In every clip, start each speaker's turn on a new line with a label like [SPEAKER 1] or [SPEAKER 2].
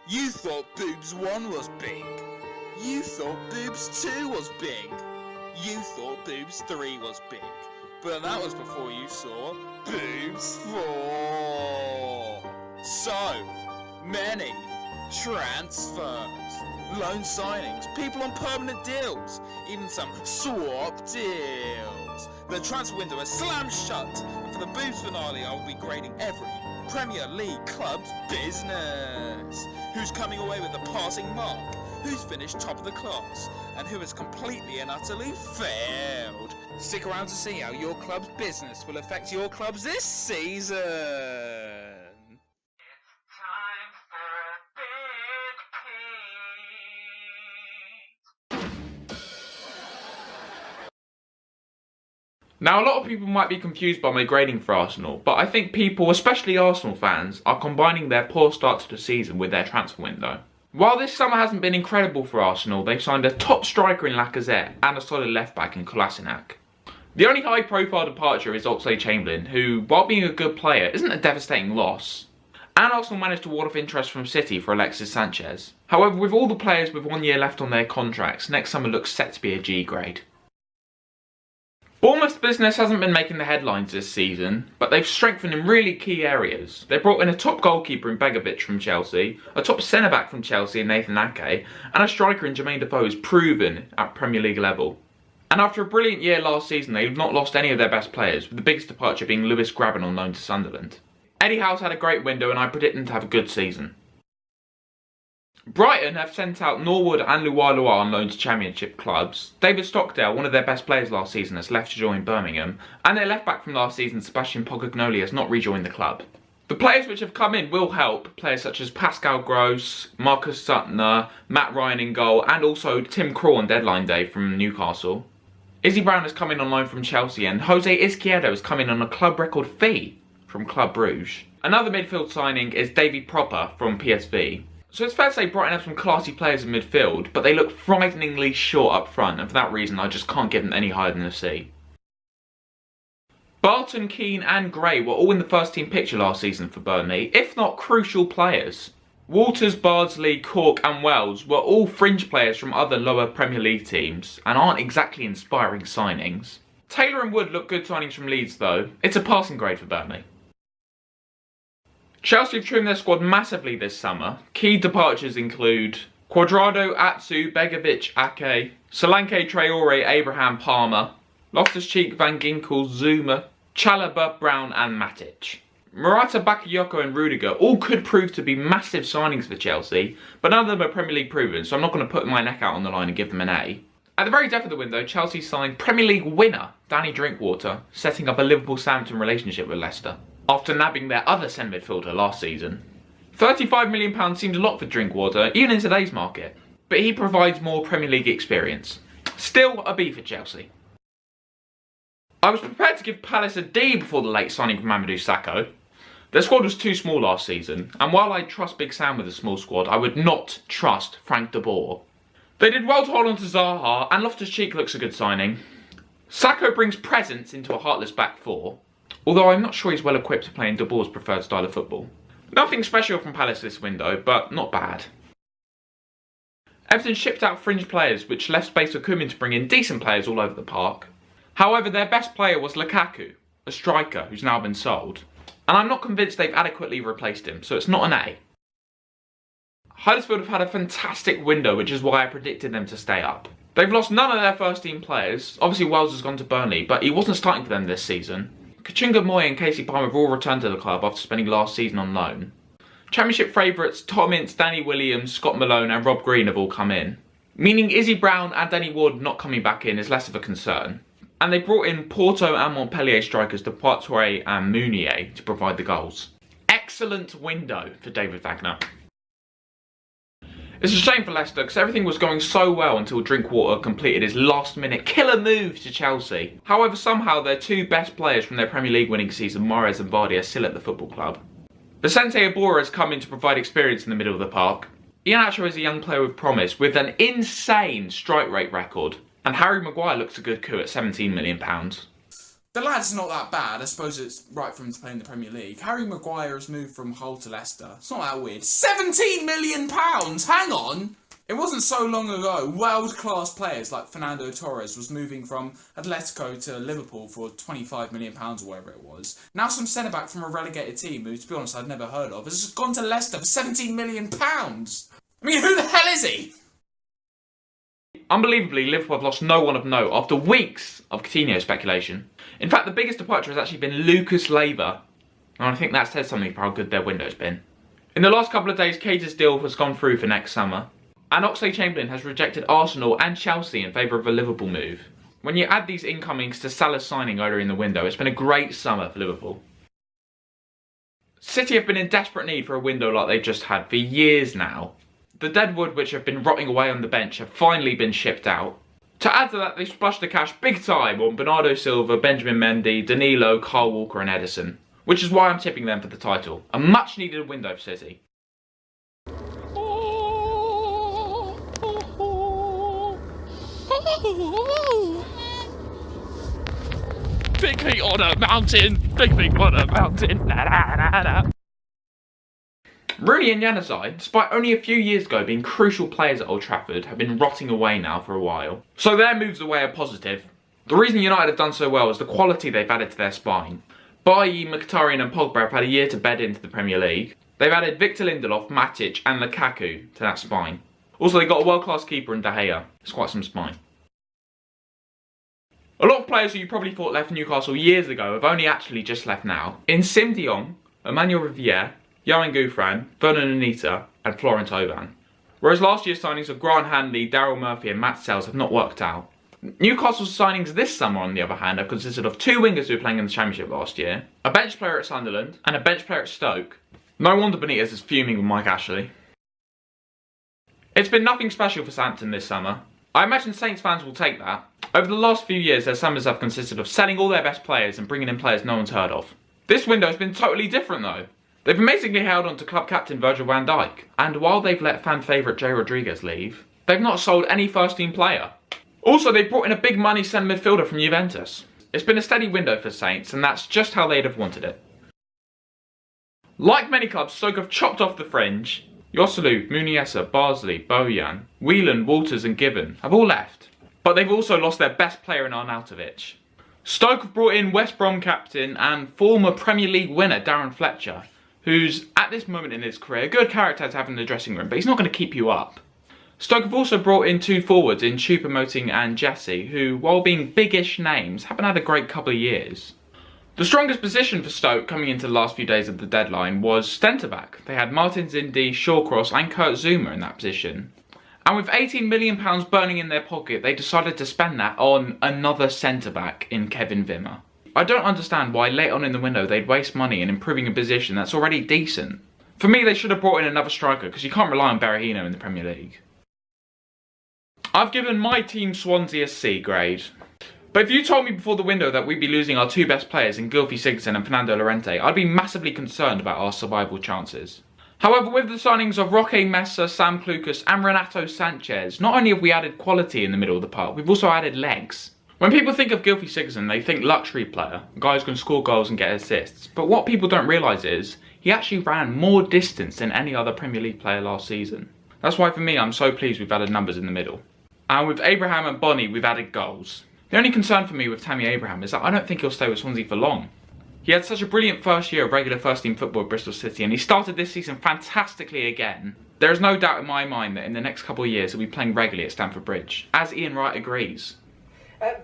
[SPEAKER 1] You thought Boobs 1 was big. You thought Boobs 2 was big. You thought Boobs 3 was big. But that was before you saw Boobs 4. So many transfers, loan signings, people on permanent deals, even some swap deals. The transfer window is slammed shut, and for the Boobs finale I will be grading every Premier League club's business. Who's coming away with the passing mark? Who's finished top of the class? And who has completely and utterly failed? Stick around to see how your club's business will affect your clubs this season.
[SPEAKER 2] It's time for a big Pete.
[SPEAKER 3] Now, a lot of people might be confused by my grading for Arsenal, but I think people, especially Arsenal fans, are combining their poor start to the season with their transfer window. While this summer hasn't been incredible for Arsenal, they've signed a top striker in Lacazette and a solid left-back in Kolasinac. The only high-profile departure is Oxlade-Chamberlain, who, while being a good player, isn't a devastating loss. And Arsenal managed to ward off interest from City for Alexis Sanchez. However, with all the players with 1 year left on their contracts, next summer looks set to be a G grade. Bournemouth's business hasn't been making the headlines this season, but they've strengthened in really key areas. They brought in a top goalkeeper in Begovic from Chelsea, a top centre-back from Chelsea in Nathan Ake, and a striker in Jermaine Defoe who's proven at Premier League level. And after a brilliant year last season, they've not lost any of their best players, with the biggest departure being Lewis Graben on loan to Sunderland. Eddie Howe's had a great window and I predict him to have a good season. Brighton have sent out Norwood and Lualua on loan to Championship clubs. David Stockdale, one of their best players last season, has left to join Birmingham, and their left-back from last season, Sebastian Pocognoli, has not rejoined the club. The players which have come in will help, players such as Pascal Gross, Marcus Suttner, Matt Ryan in goal, and also Tim Krul on deadline day from Newcastle. Izzy Brown has come in on loan from Chelsea, and Jose Izquierdo has come in on a club record fee from Club Brugge. Another midfield signing is Davy Proper from PSV. So it's fair to say Brighton have some classy players in midfield, but they look frighteningly short up front, and for that reason I just can't give them any higher than a C. Barton, Keane and Gray were all in the first team picture last season for Burnley, if not crucial players. Walters, Bardsley, Cork and Wells were all fringe players from other lower Premier League teams, and aren't exactly inspiring signings. Taylor and Wood look good signings from Leeds though. It's a passing grade for Burnley. Chelsea have trimmed their squad massively this summer. Key departures include Cuadrado, Atsu, Begovic, Ake, Solanke, Traore, Abraham, Palmer, Loftus-Cheek, Van Ginkel, Zuma, Chalobah, Brown and Matic. Morata, Bakayoko and Rudiger all could prove to be massive signings for Chelsea, but none of them are Premier League proven, so I'm not going to put my neck out on the line and give them an A. At the very depth of the window, Chelsea signed Premier League winner Danny Drinkwater, setting up a Liverpool-Southampton relationship with Leicester, after nabbing their other centre midfielder last season. £35 million seems a lot for Drinkwater, even in today's market, but he provides more Premier League experience. Still a B for Chelsea. I was prepared to give Palace a D before the late signing of Mamadou Sakho. Their squad was too small last season, and while I trust Big Sam with a small squad, I would not trust Frank de Boer. They did well to hold on to Zaha, and Loftus-Cheek looks a good signing. Sakho brings presence into a heartless back four, although I'm not sure he's well equipped to play in De Boer's preferred style of football. Nothing special from Palace this window, but not bad. Everton shipped out fringe players, which left space for Koeman to bring in decent players all over the park. However, their best player was Lukaku, a striker who's now been sold, and I'm not convinced they've adequately replaced him, so it's not an A. Huddersfield have had a fantastic window, which is why I predicted them to stay up. They've lost none of their first team players. Obviously Wells has gone to Burnley, but he wasn't starting for them this season. Kachunga Moy and Casey Palmer have all returned to the club after spending last season on loan. Championship favourites Tom Ince, Danny Williams, Scott Malone and Rob Green have all come in, meaning Izzy Brown and Danny Ward not coming back in is less of a concern. And they brought in Porto and Montpellier strikers Departure and Mounier to provide the goals. Excellent window for David Wagner. It's a shame for Leicester because everything was going so well until Drinkwater completed his last minute killer move to Chelsea. However, somehow their two best players from their Premier League winning season, Mahrez and Vardy, are still at the football club. Vicente Iborra has come in to provide experience in the middle of the park. Iheanacho is a young player with promise with an insane strike rate record. And Harry Maguire looks a good coup at £17 million.
[SPEAKER 4] The lad's not that bad. I suppose it's right for him to play in the Premier League. Harry Maguire has moved from Hull to Leicester. It's not that weird. £17 million! Hang on! It wasn't so long ago, world-class players like Fernando Torres was moving from Atletico to Liverpool for £25 million or whatever it was. Now some centre-back from a relegated team who, to be honest, I'd never heard of, has just gone to Leicester for £17 million. I mean, who the hell is he?
[SPEAKER 3] Unbelievably, Liverpool have lost no one of note after weeks of Coutinho speculation. In fact, the biggest departure has actually been Lucas Leiva, and I think that says something for how good their window's been. In the last couple of days, Keita's deal has gone through for next summer, and Oxlade-Chamberlain has rejected Arsenal and Chelsea in favour of a Liverpool move. When you add these incomings to Salah's signing earlier in the window, it's been a great summer for Liverpool. City have been in desperate need for a window like they've just had for years now. The deadwood which have been rotting away on the bench have finally been shipped out. To add to that, they've splashed the cash big time on Bernardo Silva, Benjamin Mendy, Danilo, Kyle Walker and Edison, which is why I'm tipping them for the title. A much needed window for City.
[SPEAKER 5] Big Pete on a mountain, Big Pete on a mountain, la la la la.
[SPEAKER 3] Rooney and Januzaj, despite only a few years ago being crucial players at Old Trafford, have been rotting away now for a while. So their moves away are positive. The reason United have done so well is the quality they've added to their spine. Bailly, Mkhitaryan and Pogba have had a year to bed into the Premier League. They've added Victor Lindelof, Matic and Lukaku to that spine. Also, they've got a world-class keeper in De Gea. It's quite some spine. A lot of players who you probably thought left Newcastle years ago have only actually just left now. In Sim de Jong, Emmanuel Riviere, Johan Gouffran, Vernon Anita and Florent Thauvin. Whereas last year's signings of Grant Hanley, Daryl Murphy and Matt Sells have not worked out. Newcastle's signings this summer, on the other hand, have consisted of two wingers who were playing in the Championship last year, a bench player at Sunderland and a bench player at Stoke. No wonder Benitez is fuming with Mike Ashley. It's been nothing special for Southampton this summer. I imagine Saints fans will take that. Over the last few years, their summers have consisted of selling all their best players and bringing in players no one's heard of. This window has been totally different though. They've amazingly held on to club captain Virgil van Dijk, and while they've let fan favourite Jay Rodriguez leave, they've not sold any first team player. Also, they've brought in a big money centre midfielder from Juventus. It's been a steady window for Saints, and that's just how they'd have wanted it. Like many clubs, Stoke have chopped off the fringe. Joselu, Muniesa, Barsley, Bojan, Whelan, Walters and Given have all left. But they've also lost their best player in Arnautovic. Stoke have brought in West Brom captain and former Premier League winner Darren Fletcher, who's at this moment in his career a good character to have in the dressing room, but he's not going to keep you up. Stoke have also brought in two forwards in Choupo-Moting and Jesse, who, while being big-ish names, haven't had a great couple of years. The strongest position for Stoke coming into the last few days of the deadline was centre-back. They had Martin Zindi, Shawcross and Kurt Zouma in that position. And with £18 million burning in their pocket, they decided to spend that on another centre-back in Kevin Wimmer. I don't understand why late on in the window they'd waste money in improving a position that's already decent. For me, they should have brought in another striker, because you can't rely on Berahino in the Premier League. I've given my team Swansea a C grade. But if you told me before the window that we'd be losing our two best players in Gylfi Sigurdsson and Fernando Llorente, I'd be massively concerned about our survival chances. However, with the signings of Roque Mesa, Sam Clucas and Renato Sanchez, not only have we added quality in the middle of the park, we've also added legs. When people think of Gylfi Sigurdsson, they think luxury player, a guy who's going to score goals and get assists. But what people don't realise is, he actually ran more distance than any other Premier League player last season. That's why for me, I'm so pleased we've added numbers in the middle. And with Abraham and Bonnie, we've added goals. The only concern for me with Tammy Abraham is that I don't think he'll stay with Swansea for long. He had such a brilliant first year of regular first team football at Bristol City and he started this season fantastically again. There is no doubt in my mind that in the next couple of years he'll be playing regularly at Stamford Bridge, as Ian Wright agrees.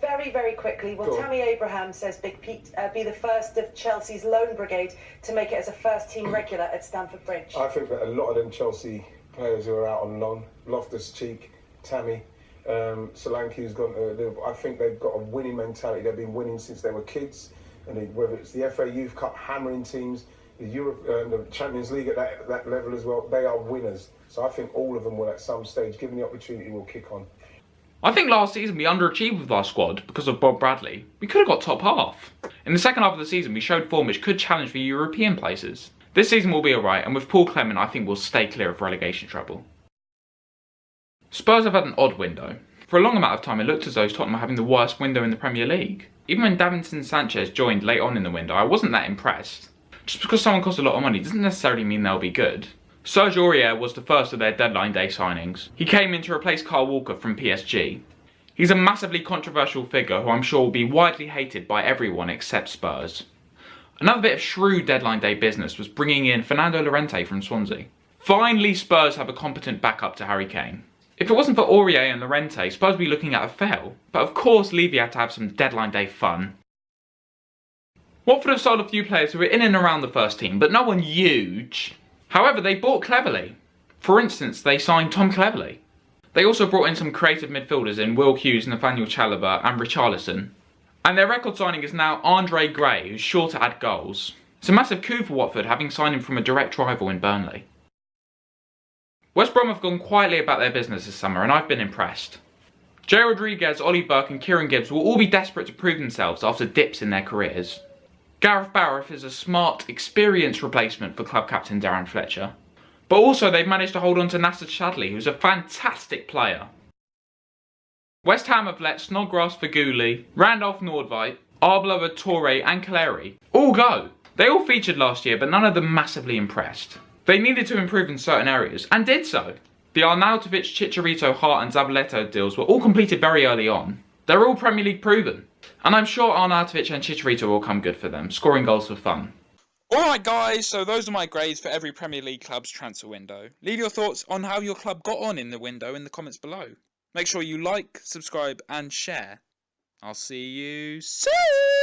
[SPEAKER 6] Very quickly, will Tammy Abraham, says Big Pete, be the first of Chelsea's loan brigade to make it as a first team regular at Stamford Bridge?
[SPEAKER 7] I think that a lot of them Chelsea players who are out on loan, Loftus-Cheek, Tammy, Solanke's gone to Liverpool. I think they've got a winning mentality. They've been winning since they were kids, and whether it's the FA Youth Cup hammering teams, the Champions League at that level as well, they are winners. So I think all of them will at some stage, given the opportunity, will kick on.
[SPEAKER 3] I think last season we underachieved with our squad because of Bob Bradley. We could have got top half. In the second half of the season we showed form which could challenge for European places. This season will be alright, and with Paul Clement I think we'll stay clear of relegation trouble. Spurs have had an odd window. For a long amount of time it looked as though Tottenham are having the worst window in the Premier League. Even when Davinson Sanchez joined late on in the window, I wasn't that impressed. Just because someone costs a lot of money doesn't necessarily mean they'll be good. Serge Aurier was the first of their deadline day signings. He came in to replace Kyle Walker from PSG. He's a massively controversial figure who I'm sure will be widely hated by everyone except Spurs. Another bit of shrewd deadline day business was bringing in Fernando Llorente from Swansea. Finally, Spurs have a competent backup to Harry Kane. If it wasn't for Aurier and Llorente, Spurs would be looking at a fail. But of course, Levy had to have some deadline day fun. Watford have sold a few players who were in and around the first team, but no one huge. However, they bought cleverly. For instance, they signed Tom Cleverley. They also brought in some creative midfielders in Will Hughes, Nathaniel Chalobah and Richarlison. And their record signing is now Andre Gray, who's sure to add goals. It's a massive coup for Watford, having signed him from a direct rival in Burnley. West Brom have gone quietly about their business this summer, and I've been impressed. Jay Rodriguez, Ollie Burke and Kieran Gibbs will all be desperate to prove themselves after dips in their careers. Gareth Barrett is a smart, experienced replacement for club captain Darren Fletcher. But also they've managed to hold on to Nasser Chadli, who's a fantastic player. West Ham have let Snodgrass Faguli, Randolph Nordveit, Arbeloa Toure and Kaleri all go. They all featured last year, but none of them massively impressed. They needed to improve in certain areas, and did so. The Arnautovic, Chicharito, Hart and Zabaleta deals were all completed very early on. They're all Premier League proven. And I'm sure Arnautovic and Chicharito will come good for them, scoring goals for fun.
[SPEAKER 1] Alright guys, so those are my grades for every Premier League club's transfer window. Leave your thoughts on how your club got on in the window in the comments below. Make sure you like, subscribe and share. I'll see you soon!